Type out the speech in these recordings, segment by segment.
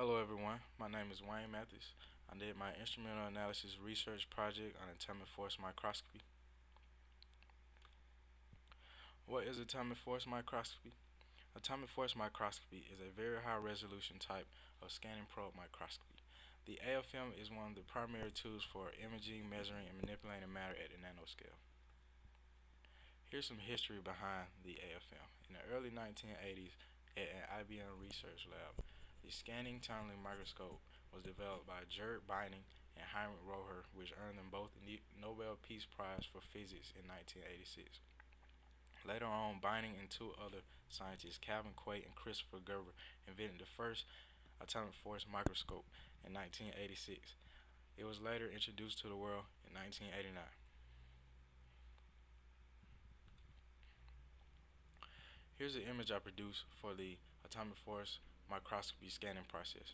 Hello everyone, my name is Wayne Mathis. I did my instrumental analysis research project on atomic force microscopy. What is atomic force microscopy? Atomic force microscopy is a very high resolution type of scanning probe microscopy. The AFM is one of the primary tools for imaging, measuring, and manipulating matter at the nanoscale. Here's some history behind the AFM. In the early 1980s, at an IBM research lab, the scanning tunneling microscope was developed by Gerd Binding and Heinrich Roher, which earned them both the Nobel Peace Prize for Physics in 1986. Later on, Binding and two other scientists, Calvin Quate and Christopher Gerber, invented the first atomic force microscope in 1986. It was later introduced to the world in 1989. Here's an image I produced for the atomic force microscopy scanning process.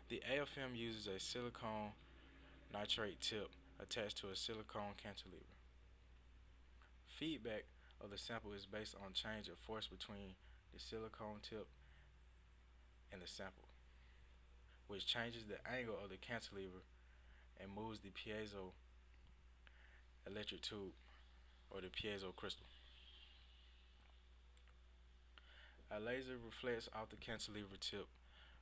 The AFM uses a silicone nitrate tip attached to a silicone cantilever. Feedback of the sample is based on change of force between the silicone tip and the sample, which changes the angle of the cantilever and moves the piezo electric tube or the piezo crystal. A laser reflects off the cantilever tip,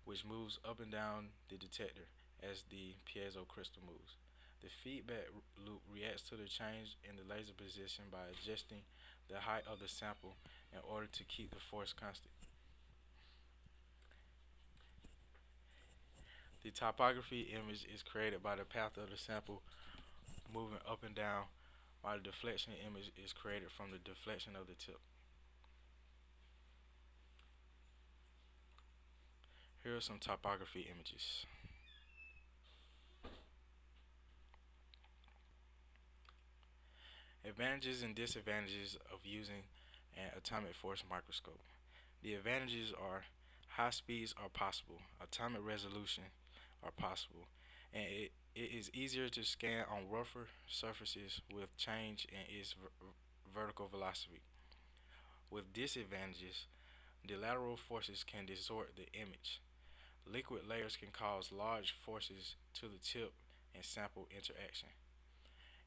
which moves up and down the detector as the piezo crystal moves. The feedback loop reacts to the change in the laser position by adjusting the height of the sample in order to keep the force constant. The topography image is created by the path of the sample moving up and down, while the deflection image is created from the deflection of the tip. Here are some topography images. Advantages and disadvantages of using an atomic force microscope. The advantages are high speeds are possible, atomic resolution are possible, and it is easier to scan on rougher surfaces with change in its vertical velocity. With disadvantages, the lateral forces can distort the image. Liquid layers can cause large forces to the tip and sample interaction,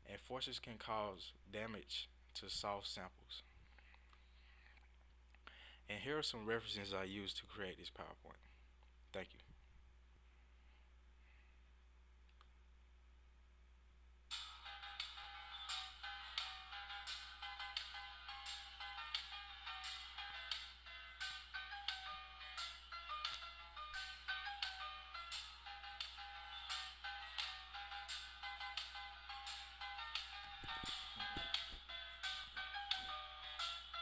and forces can cause damage to soft samples. And here are some references I used to create this PowerPoint. Thank you.